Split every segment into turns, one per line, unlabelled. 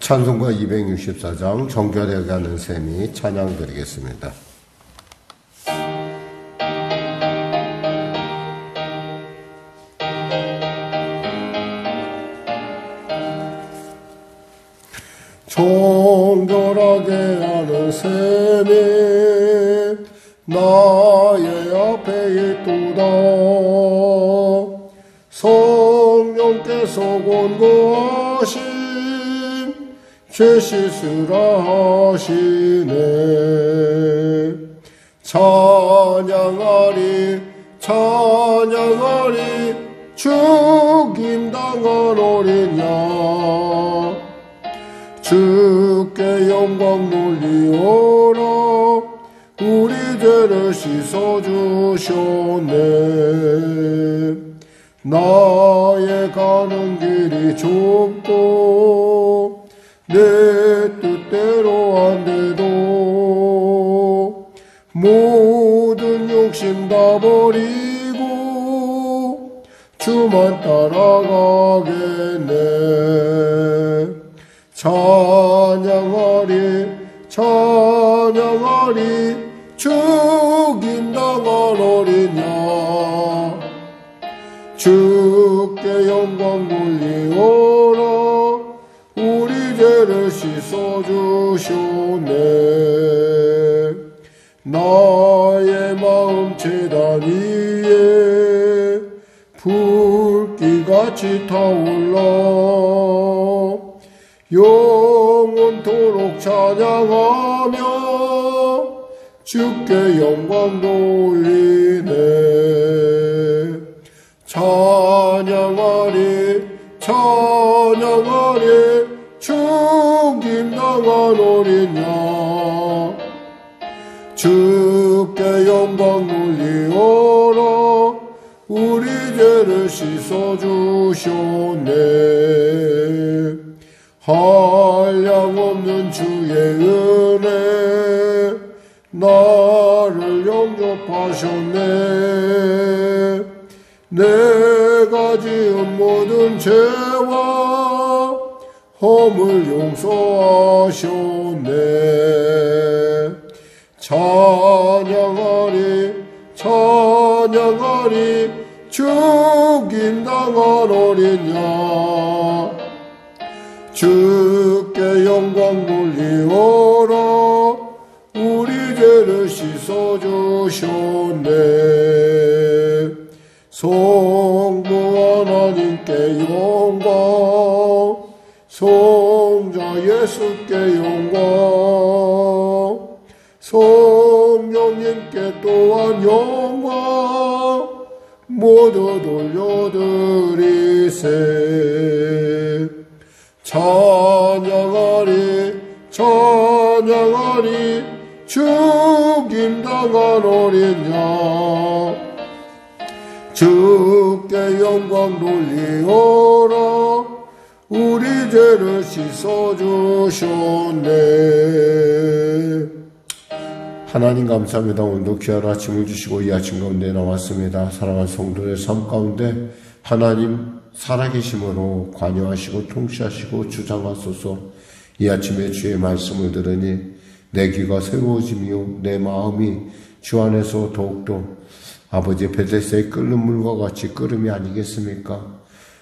찬송가 264장 정결해 가는 셈이 찬양 드리겠습니다. 정결하게 하는 셈이 나의 앞에 있도다. 성령께서 권고하신 죄 씻으라 하시네. 찬양하리 찬양하리 죽임당한 어린 양. 주께 영광 돌리오라. 우리 죄를 씻어주셨네. 나의 가는 길이 좁고 내 뜻대로 안 돼도 모든 욕심 다 버리고 주만 따라가겠네. 찬양하리 찬양하리 죽임당한 어린 양. 주께 영광 돌리오라. 우리 죄를 씻어주셨네. 나의 마음 제단 위에 불기같이 타올라. 영원토록 찬양하며 주께 영광 돌리네. 찬양하리 찬양하리 죽임당한 어린 양. 주께 영광 돌리오라. 우리 죄를 씻어주셨네. 한량없는 주의 은혜 나를 영접하셨네. 내가 지은 모든 죄와 허물 용서하셨네. 찬양하리 찬양하리 죽임당한 어린 양. 주께 영광 돌리오라. 우리 죄를 씻어주셨네. 성부 하나님께 영광, 성자 예수께 영광, 성령님께 또한 영광 모두 돌려드리세. 찬양하리 찬양하리 죽임당한 어린 양. 주께 영광 돌리오라. 우리 죄를 씻어주셨네. 하나님 감사합니다. 오늘도 귀한 아침을 주시고 이 아침 가운데 나왔습니다. 사랑하는 성도의 삶 가운데 하나님 살아계심으로 관여하시고 통치하시고 주장하소서. 이 아침에 주의 말씀을 들으니 내 귀가 새로워지며 내 마음이 주 안에서 더욱더 아버지 베데스다의 끓는 물과 같이 끓음이 아니겠습니까?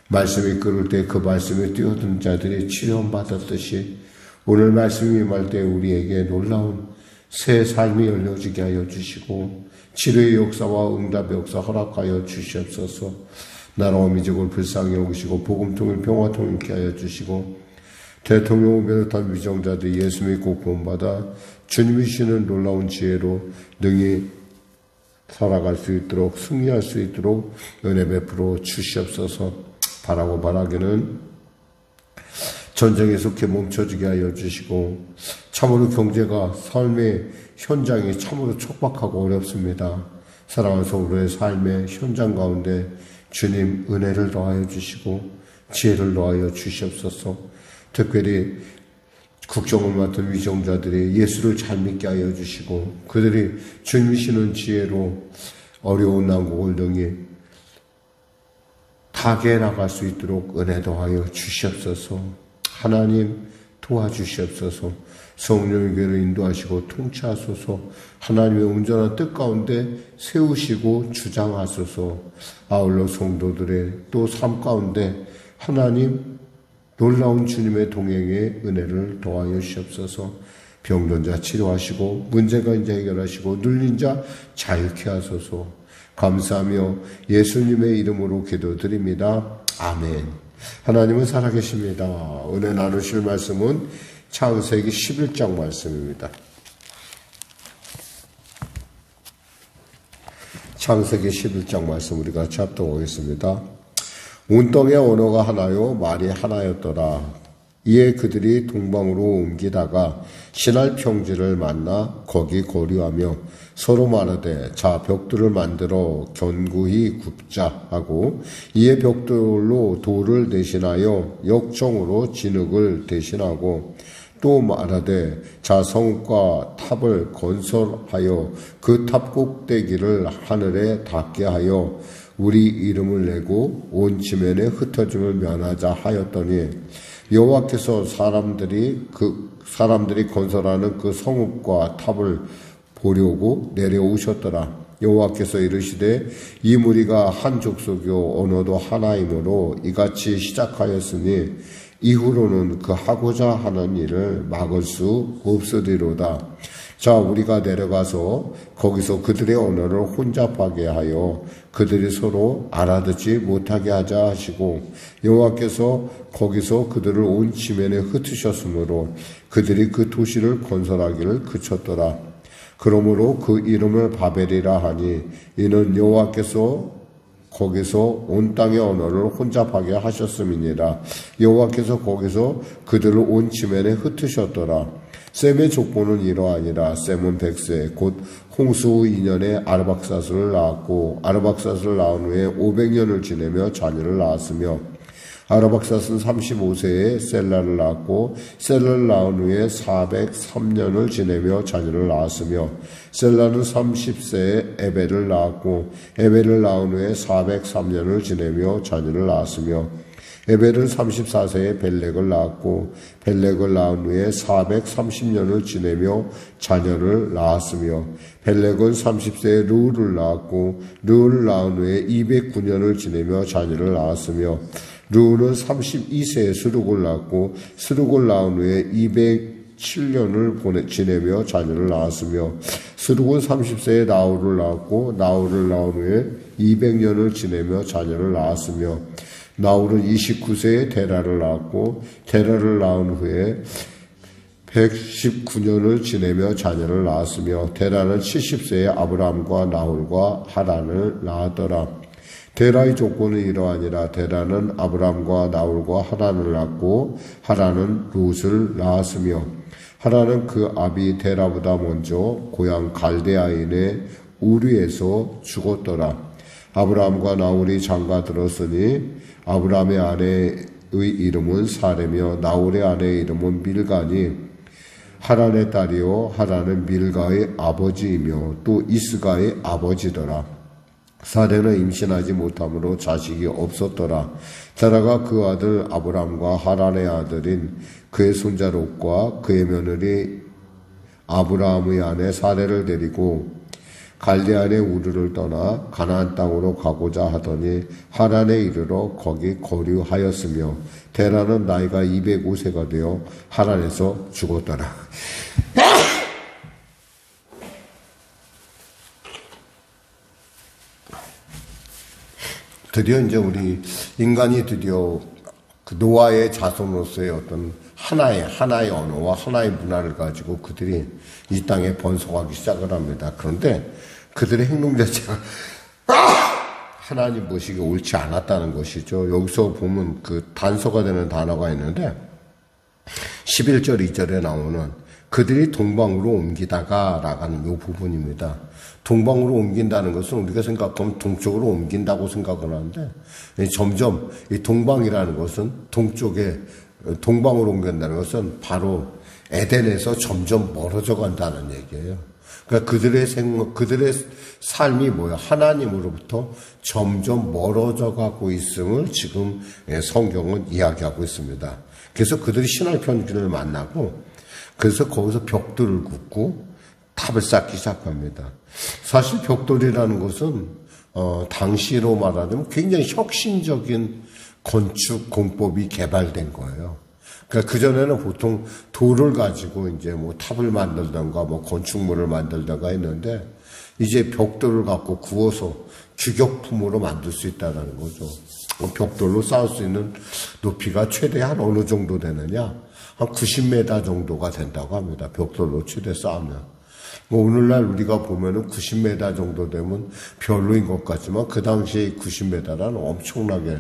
말씀이 끓을 때 그 말씀에 뛰어든 자들이 치료받았듯이 오늘 말씀이 임할 때 우리에게 놀라운 새 삶이 열려지게 하여 주시고 치료의 역사와 응답의 역사 허락하여 주시옵소서. 나라와 민족을 불쌍히 여기시고 복음통일 평화통일케 하여 주시고 대통령을 비롯한 위정자들이 예수 믿고 구원받아 주님이 주시는 놀라운 지혜로 능히 살아갈 수 있도록 승리할 수 있도록 은혜 베풀어 주시옵소서. 바라고 바라기는 전쟁에 속해 멈춰지게 하여 주시고 참으로 경제가 삶의 현장이 참으로 촉박하고 어렵습니다. 사랑하는 성도의 삶의 현장 가운데 주님 은혜를 더하여 주시고 지혜를 더하여 주시옵소서. 특별히 국정을 맡은 위정자들이 예수를 잘 믿게 하여 주시고 그들이 주님이시는 지혜로 어려운 난국을 능히 타개해 나갈 수 있도록 은혜 더하여 주시옵소서. 하나님 도와주시옵소서. 성령의 교회를 인도하시고 통치하소서. 하나님의 온전한 뜻 가운데 세우시고 주장하소서. 아울러 성도들의 또 삶 가운데 하나님 놀라운 주님의 동행의 은혜를 더하여 주시옵소서. 병든 자 치료하시고 문제가 이제 해결하시고 눌린 자 자유케 하소서. 감사하며 예수님의 이름으로 기도드립니다. 아멘. 하나님은 살아계십니다. 오늘 나누실 말씀은 창세기 11장 말씀입니다. 창세기 11장 말씀 우리 같이 합독하겠습니다. 온 땅의 언어가 하나요 말이 하나였더라. 이에 그들이 동방으로 옮기다가 신할 평지를 만나 거기 거류하며 서로 말하되 자 벽돌을 만들어 견고히 굽자 하고 이에 벽돌로 돌을 대신하여 역정으로 진흙을 대신하고 또 말하되 자 성읍과 탑을 건설하여 그 탑 꼭대기를 하늘에 닿게 하여 우리 이름을 내고 온 지면에 흩어짐을 면하자 하였더니 여호와께서 사람들이 건설하는 그 성읍과 탑을 보려고 내려오셨더라. 여호와께서 이르시되 이 무리가 한 족속이요 언어도 하나이므로 이같이 시작하였으니 이후로는 그 하고자 하는 일을 막을 수 없으리로다. 자 우리가 내려가서 거기서 그들의 언어를 혼잡하게 하여 그들이 서로 알아듣지 못하게 하자 하시고 여호와께서 거기서 그들을 온 지면에 흩으셨으므로 그들이 그 도시를 건설하기를 그쳤더라. 그러므로 그 이름을 바벨이라 하니 이는 여호와께서 거기서 온 땅의 언어를 혼잡하게 하셨음이니라. 여호와께서 거기서 그들을 온 지면에 흩으셨더라. 셈의 족보는 이러하니라. 셈은 100세 곧 홍수 후 2년에 아르박사스를 낳았고 아르박사스를 낳은 후에 500년을 지내며 자녀를 낳았으며 아르박사스는 35세에 셀라를 낳았고 셀라를 낳은 후에 403년을 지내며 자녀를 낳았으며 셀라는 30세에 에벨을 낳았고 에벨을 낳은 후에 403년을 지내며 자녀를 낳았으며 에벨은 34세에 벨렉을 낳았고 벨렉을 낳은 후에 430년을 지내며 자녀를 낳았으며 벨렉은 30세에 르우를 낳았고 르우를 낳은 후에 209년을 지내며 자녀를 낳았으며 르우는 32세에 스룩을 낳았고 스룩을 낳은 후에 207년을 지내며 자녀를 낳았으며 스룩은 30세에 나홀을 낳았고 나홀을 낳은 후에 200년을 지내며 자녀를 낳았으며 나홀은 29세에 데라를 낳았고 데라를 낳은 후에 119년을 지내며 자녀를 낳았으며 데라는 70세에 아브람과 나홀과 하란을 낳았더라. 데라의 조건은 이러하니라. 데라는 아브람과 나홀과 하란을 낳고 하란은 룻을 낳았으며 하란은 그 아비 데라보다 먼저 고향 갈대아인의 우리에서 죽었더라. 아브람과 나홀이 장가 들었으니 아브람의 아내의 이름은 사레며 나홀의 아내의 이름은 밀가니 하란의 딸이요 하란은 밀가의 아버지이며 또 이스가의 아버지더라. 사레는 임신하지 못함으로 자식이 없었더라. 데라가 그 아들 아브람과 하란의 아들인 그의 손자 롯과 그의 며느리 아브라함의 아내 사레를 데리고 갈대안의 우르를 떠나 가나안 땅으로 가고자 하더니 하란에 이르러 거기 거류하였으며 데라는 나이가 205세가 되어 하란에서 죽었더라. 드디어 이제 우리 인간이 드디어 그 노아의 자손으로서의 어떤 하나의 언어와 하나의 문화를 가지고 그들이 이 땅에 번성하기 시작을 합니다. 그런데 그들의 행동 자체가 하나님 모시기 옳지 않았다는 것이죠. 여기서 보면 그 단서가 되는 단어가 있는데 11절 2절에 나오는 그들이 동방으로 옮기다가 라가는 이 부분입니다. 동방으로 옮긴다는 것은 우리가 생각하면 동쪽으로 옮긴다고 생각을 하는데 점점 이 동방이라는 것은 동쪽에 동방으로 옮긴다는 것은 바로 에덴에서 점점 멀어져 간다는 얘기예요. 그러니까 그들의 삶이 뭐예요? 하나님으로부터 점점 멀어져 가고 있음을 지금 성경은 이야기하고 있습니다. 그래서 그들이 신앙 편견을 만나고 그래서 거기서 벽돌을 굽고 탑을 쌓기 시작합니다. 사실 벽돌이라는 것은 당시로 말하자면 굉장히 혁신적인 건축 공법이 개발된 거예요. 그러니까 그전에는 보통 돌을 가지고 이제 뭐 탑을 만들던가 뭐 건축물을 만들던가 했는데 이제 벽돌을 갖고 구워서 규격품으로 만들 수 있다는 거죠. 벽돌로 쌓을 수 있는 높이가 최대 한 어느 정도 되느냐? 한 90m 정도가 된다고 합니다. 벽돌로 최대 쌓으면. 뭐 오늘날 우리가 보면은 90m 정도 되면 별로인 것 같지만 그 당시에 90m라는 엄청나게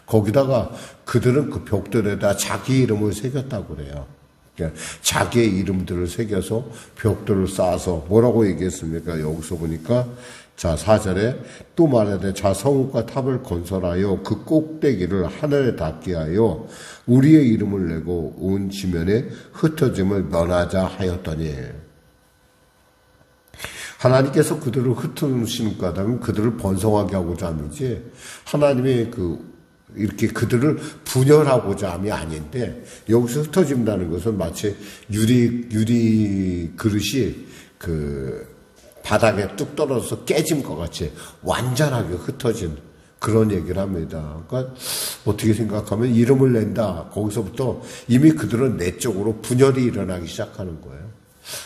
거기다가 그들은 그 벽돌에다 자기 이름을 새겼다고 그래요. 그러니까 자기의 이름들을 새겨서 벽돌을 쌓아서 뭐라고 얘기했습니까? 여기서 보니까 자 4절에 또 말하되 자 성읍과 탑을 건설하여 그 꼭대기를 하늘에 닿게 하여 우리의 이름을 내고 온 지면에 흩어짐을 면하자 하였더니 하나님께서 그들을 흩으시는 까닭은 그들을 번성하게 하고자 함이지 하나님의 이렇게 그들을 분열하고자 함이 아닌데 여기서 흩어진다는 것은 마치 유리 그릇이 바닥에 뚝 떨어져서 깨진 것 같이 완전하게 흩어진 그런 얘기를 합니다. 그러니까 어떻게 생각하면 이름을 낸다. 거기서부터 이미 그들은 내적으로 분열이 일어나기 시작하는 거예요.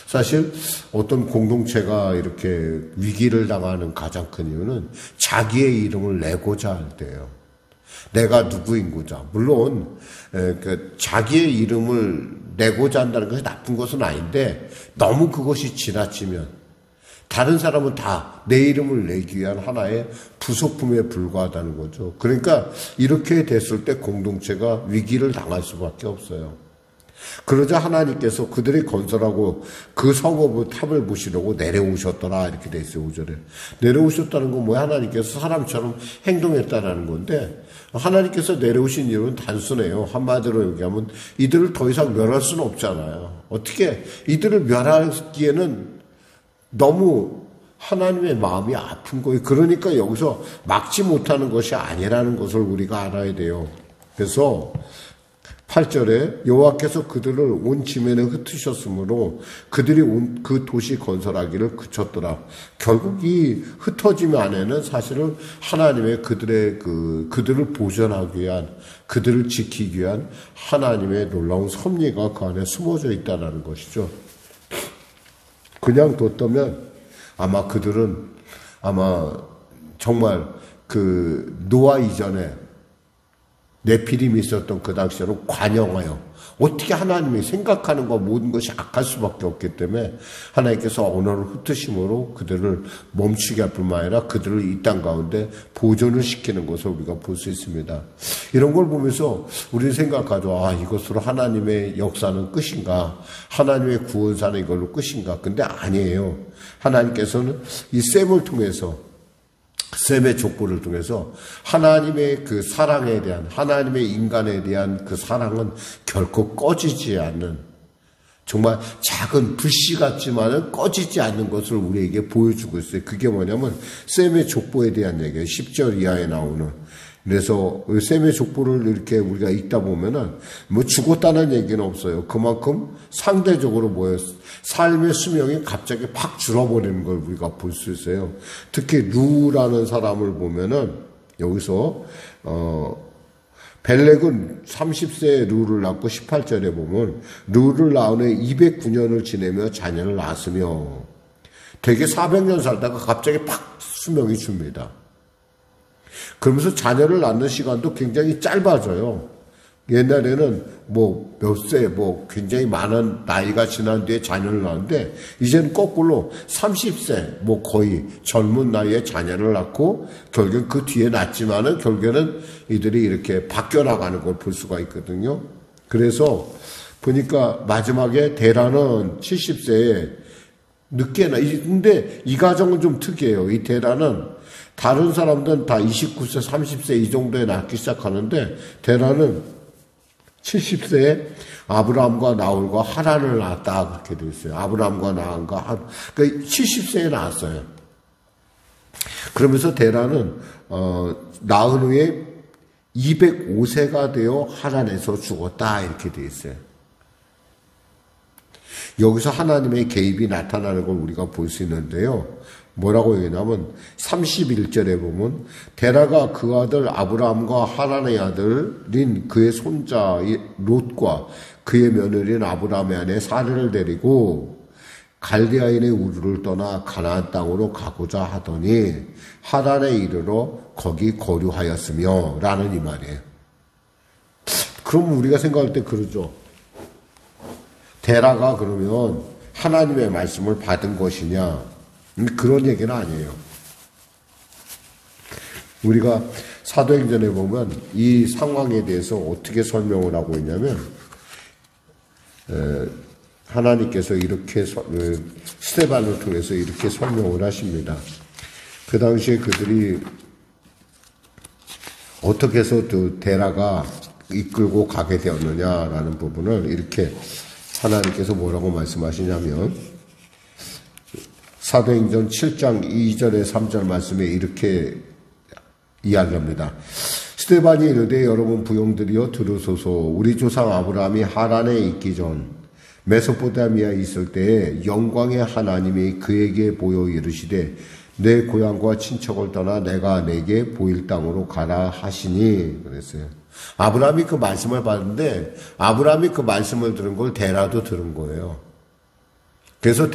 사실 어떤 공동체가 이렇게 위기를 당하는 가장 큰 이유는 자기의 이름을 내고자 할 때예요. 내가 누구인고자. 물론 자기의 이름을 내고자 한다는 것이 나쁜 것은 아닌데 너무 그것이 지나치면 다른 사람은 다 내 이름을 내기 위한 하나의 부속품에 불과하다는 거죠. 그러니까 이렇게 됐을 때 공동체가 위기를 당할 수밖에 없어요. 그러자 하나님께서 그들이 건설하고 그 성읍의 탑을 보시려고 내려오셨더라 이렇게 돼 있어요. 5절에. 내려오셨다는 건 뭐야? 하나님께서 사람처럼 행동했다라는 건데 하나님께서 내려오신 이유는 단순해요. 한마디로 얘기하면 이들을 더 이상 멸할 수는 없잖아요. 어떻게 이들을 멸하기에는 너무 하나님의 마음이 아픈 거예요. 그러니까 여기서 막지 못하는 것이 아니라는 것을 우리가 알아야 돼요. 그래서 8절에 여호와께서 그들을 온 지면에 흩으셨으므로 그들이 온 그 도시 건설하기를 그쳤더라. 결국 이 흩어짐 안에는 사실은 하나님의 그들을 보존하기 위한 그들을 지키기 위한 하나님의 놀라운 섭리가 그 안에 숨어져 있다는 것이죠. 그냥 뒀다면 아마 그들은 정말 노아 이전에 네피림이 있었던 그 당시로 관영하여 어떻게 하나님이 생각하는 것 모든 것이 악할 수밖에 없기 때문에 하나님께서 언어를 흩으심으로 그들을 멈추게 할 뿐만 아니라 그들을 이 땅 가운데 보존을 시키는 것을 우리가 볼 수 있습니다. 이런 걸 보면서 우리는 생각하죠. 이것으로 하나님의 역사는 끝인가? 하나님의 구원사는 이걸로 끝인가? 근데 아니에요. 하나님께서는 이 셈을 통해서 셈의 족보를 통해서 하나님의 그 사랑에 대한 하나님의 인간에 대한 그 사랑은 결코 꺼지지 않는 정말 작은 불씨 같지만은 꺼지지 않는 것을 우리에게 보여주고 있어요. 그게 뭐냐면 셈의 족보에 대한 얘기예요. 10절 이하에 나오는. 그래서 셈의 족보를 이렇게 우리가 읽다 보면은 뭐 죽었다는 얘기는 없어요. 그만큼 상대적으로 삶의 수명이 갑자기 팍 줄어버리는 걸 우리가 볼 수 있어요. 특히 루라는 사람을 보면은 여기서 벨렉은 30세에 루를 낳고 18절에 보면 루를 낳은 후에 209년을 지내며 자녀를 낳았으며 되게 400년 살다가 갑자기 팍 수명이 줍니다. 그러면서 자녀를 낳는 시간도 굉장히 짧아져요. 옛날에는 몇 세, 굉장히 많은 나이가 지난 뒤에 자녀를 낳는데, 이제는 거꾸로 30세, 거의 젊은 나이에 자녀를 낳고, 결국엔 그 뒤에 낳지만은, 결국에는 이들이 이렇게 바뀌어 나가는 걸 볼 수가 있거든요. 그래서, 보니까 마지막에 데라는 70세에 늦게 근데 이 가정은 좀 특이해요. 이 데라는 다른 사람들은 다 29세, 30세 이 정도에 낳기 시작하는데, 데라는 70세에 아브라함과 나홀과 하란을 낳았다. 그렇게 되어 있어요. 아브라함과 나홀과 하란. 그러니까 70세에 낳았어요. 그러면서 데라는, 낳은 후에 205세가 되어 하란에서 죽었다. 이렇게 되어 있어요. 여기서 하나님의 개입이 나타나는 걸 우리가 볼 수 있는데요. 뭐라고 얘기하냐면 31절에 보면 데라가 그 아들 아브라함과 하란의 아들인 그의 손자 롯과 그의 며느리인 아브라함의 아내 사례를 데리고 갈대아인의 우르를 떠나 가나안 땅으로 가고자 하더니 하란에 이르러 거기 거류하였으며 라는 이 말이에요. 그럼 우리가 생각할 때 그러죠. 데라가 그러면 하나님의 말씀을 받은 것이냐? 그런 얘기는 아니에요. 우리가 사도행전에 보면 이 상황에 대해서 어떻게 설명을 하고 있냐면 하나님께서 이렇게 스데반을 통해서 이렇게 설명을 하십니다. 그 당시에 그들이 어떻게 해서 데라가 이끌고 가게 되었느냐라는 부분을 이렇게 하나님께서 뭐라고 말씀하시냐면 사도행전 7장 2절에 3절 말씀에 이렇게 이야기합니다. 스데반이 이르되 여러분 부용들이여 들으소서. 우리 조상 아브라함이 하란에 있기 전 메소포타미아에 있을 때에 영광의 하나님이 그에게 보여 이르시되 내 고향과 친척을 떠나 내가 내게 보일 땅으로 가라 하시니 그랬어요. 아브라함이 그 말씀을 받는데 아브라함이 그 말씀을 들은 걸 데라도 들은 거예요. 그래서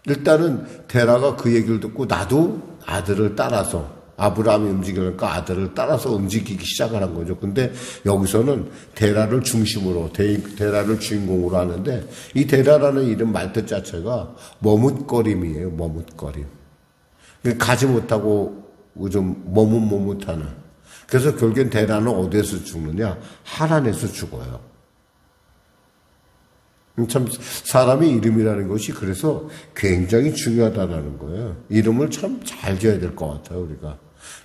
일단은 데라가 그 얘기를 듣고 나도 아들을 따라서 아브라함이 움직이니까 아들을 따라서 움직이기 시작을 한 거죠. 근데 여기서는 데라를 중심으로 데라를 주인공으로 하는데 이 데라라는 이름 말뜻 자체가 머뭇거림이에요. 머뭇거림. 가지 못하고 좀 머뭇하는. 그래서 결국엔 데라는 어디에서 죽느냐? 하란에서 죽어요. 참 사람의 이름이라는 것이 그래서 굉장히 중요하다는 거예요. 이름을 참 잘 지어야 될 것 같아요, 우리가.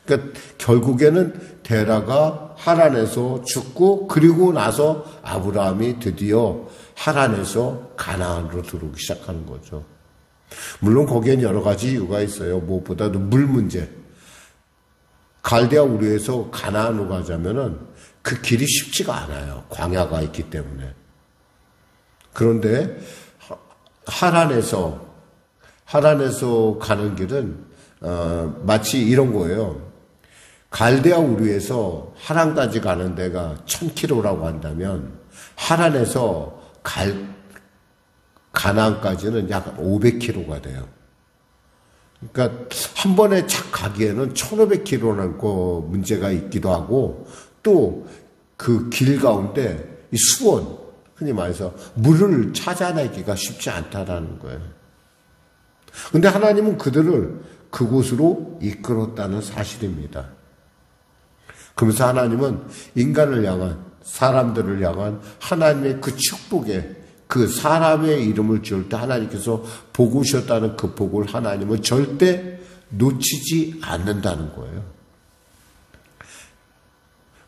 그러니까 결국에는 데라가 하란에서 죽고 그리고 나서 아브라함이 드디어 하란에서 가나안으로 들어오기 시작하는 거죠. 물론 거기엔 여러 가지 이유가 있어요. 무엇보다도 물 문제. 갈대아 우르에서 가나안으로 가자면은 그 길이 쉽지가 않아요. 광야가 있기 때문에. 그런데 하란에서 가는 길은 마치 이런 거예요. 갈대아 우르에서 하란까지 가는 데가 1000km라고 한다면 하란에서 가나안까지는 약 500km가 돼요. 그러니까 한 번에 착 가기에는 1500km라는 문제가 있기도 하고 또 그 길 가운데 이 수원, 흔히 말해서 물을 찾아내기가 쉽지 않다라는 거예요. 근데 하나님은 그들을 그곳으로 이끌었다는 사실입니다. 그러면서 하나님은 인간을 향한, 사람들을 향한 하나님의 그 축복에 그 사람의 이름을 지을 때 하나님께서 복을 주셨다는 그 복을 하나님은 절대 놓치지 않는다는 거예요.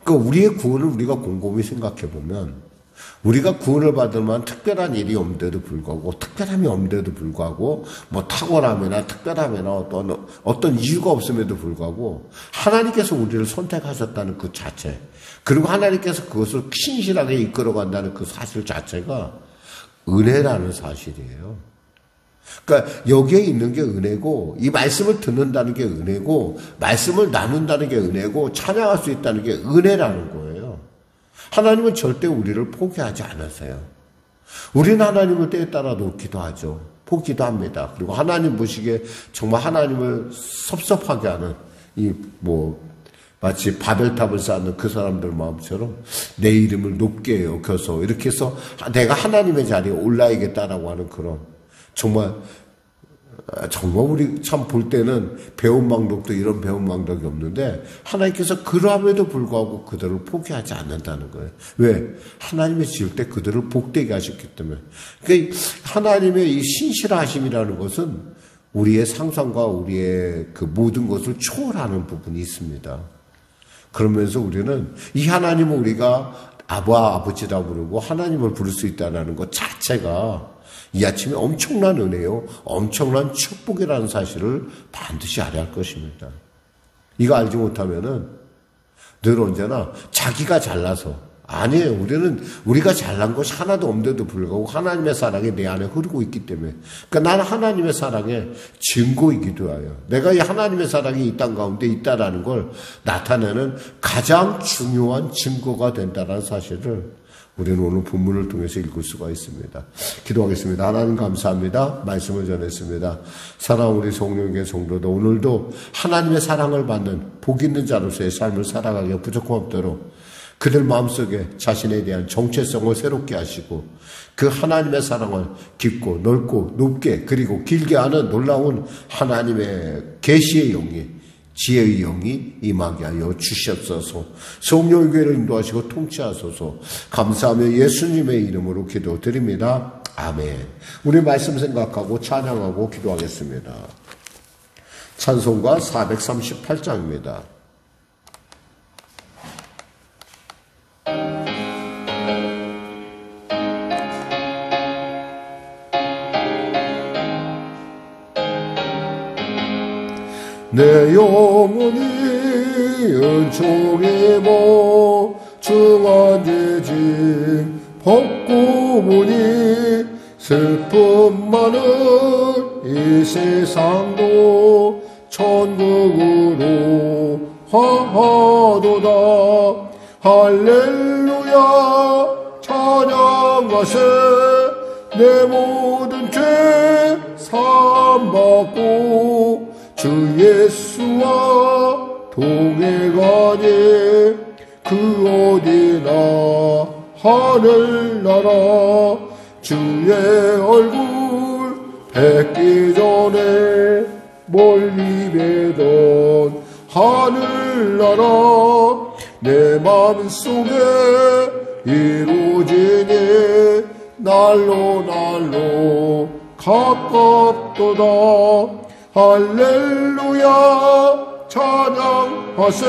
그러니까 우리의 구원을 우리가 곰곰이 생각해 보면 우리가 구원을 받을 만한 특별한 일이 없는데도 불구하고 특별함이 없는데도 불구하고 뭐 탁월함이나 특별함이나 어떤 이유가 없음에도 불구하고 하나님께서 우리를 선택하셨다는 그 자체 그리고 하나님께서 그것을 신실하게 이끌어간다는 그 사실 자체가 은혜라는 사실이에요. 그러니까 여기에 있는 게 은혜고 이 말씀을 듣는다는 게 은혜고 말씀을 나눈다는 게 은혜고 찬양할 수 있다는 게 은혜라는 거예요. 하나님은 절대 우리를 포기하지 않으세요. 우리는 하나님을 때에 따라 놓기도 하죠. 포기도 합니다. 그리고 하나님 보시기에 정말 하나님을 섭섭하게 하는 마치 바벨탑을 쌓는 그 사람들 마음처럼 내 이름을 높게 여겨서 이렇게 해서 내가 하나님의 자리에 올라야겠다라고 하는 그런 정말 우리 참 볼 때는 배은망덕도 이런 배은망덕이 없는데 하나님께서 그럼에도 불구하고 그들을 포기하지 않는다는 거예요. 왜? 하나님의 지을 때 그들을 복되게 하셨기 때문에. 그러니까 하나님의 이 신실하심이라는 것은 우리의 상상과 우리의 그 모든 것을 초월하는 부분이 있습니다. 그러면서 우리는 이 하나님을 우리가 아버지라 부르고 하나님을 부를 수 있다는 것 자체가 이 아침에 엄청난 은혜요, 엄청난 축복이라는 사실을 반드시 알아야 할 것입니다. 이거 알지 못하면은 늘 언제나 자기가 잘나서, 아니에요. 우리가 잘난 것이 하나도 없는데도 불구하고 하나님의 사랑이 내 안에 흐르고 있기 때문에, 그러니까 나는 하나님의 사랑의 증거이기도 해요. 내가 이 하나님의 사랑이 이 땅 가운데 있다라는 걸 나타내는 가장 중요한 증거가 된다는 사실을 우리는 오늘 본문을 통해서 읽을 수가 있습니다. 기도하겠습니다. 하나님 감사합니다. 말씀을 전했습니다. 사랑하는 우리 성령의 성도도 오늘도 하나님의 사랑을 받는 복 있는 자로서의 삶을 살아가기에 부족함 없도록 그들 마음속에 자신에 대한 정체성을 새롭게 하시고 그 하나님의 사랑을 깊고 넓고 높게 그리고 길게 하는 놀라운 하나님의 계시의 영이, 지혜의 영이 임하게 하여 주시옵소서. 성령의 교회를 인도하시고 통치하소서. 감사하며 예수님의 이름으로 기도드립니다. 아멘. 우리 말씀 생각하고 찬양하고 기도하겠습니다. 찬송가 438장입니다. 내 영혼이 은총에 멍청한 죄짐 벗고 보니 슬픔 많은 이 세상도 천국으로 화하도다. 할렐루야 찬양하세. 내 모든 죄 사함받고 주 예수와 동행하니 그 어디나 하늘나라. 주의 얼굴 뵙기 전에 멀리 뵈던 하늘나라. 내 마음속에 이루어지니 날로 가깝도다. 할렐루야 찬양하세.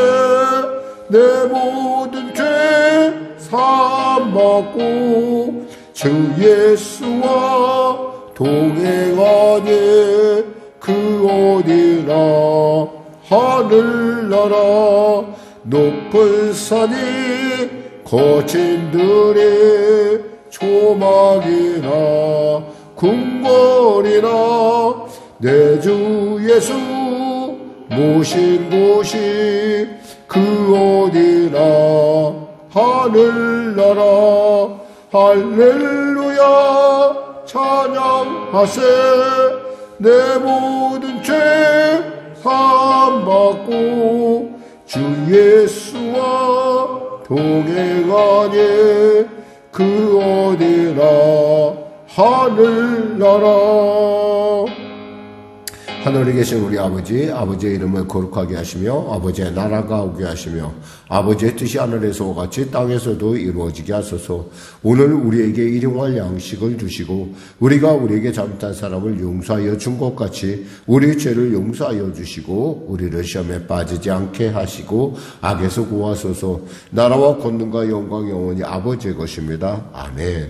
내 모든 죄 사함받고 주 예수와 동행하니 그 어디나 하늘나라. 높은 산이 거친 들이 조막이나 궁궐이나 내 주 예수 모신 곳이 그 어디나 하늘나라. 할렐루야 찬양하세. 내 모든 죄 사함받고 주 예수와 동행하니 그 어디나 하늘나라. 하늘에 계신 우리 아버지의 이름을 거룩하게 하시며 아버지의 나라가 오게 하시며 아버지의 뜻이 하늘에서와 같이 땅에서도 이루어지게 하소서. 오늘 우리에게 일용할 양식을 주시고 우리가 우리에게 잘못한 사람을 용서하여 준 것 같이 우리의 죄를 용서하여 주시고 우리를 시험에 빠지지 않게 하시고 악에서 구하소서. 나라와 권능과 영광 영원히 아버지의 것입니다. 아멘.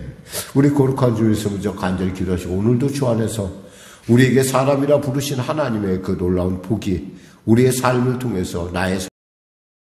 우리 거룩한 주 예수 먼저 간절히 기도하시고 오늘도 주 안에서 우리에게 사람이라 부르신 하나님의 그 놀라운 복이 우리의 삶을 통해서 나의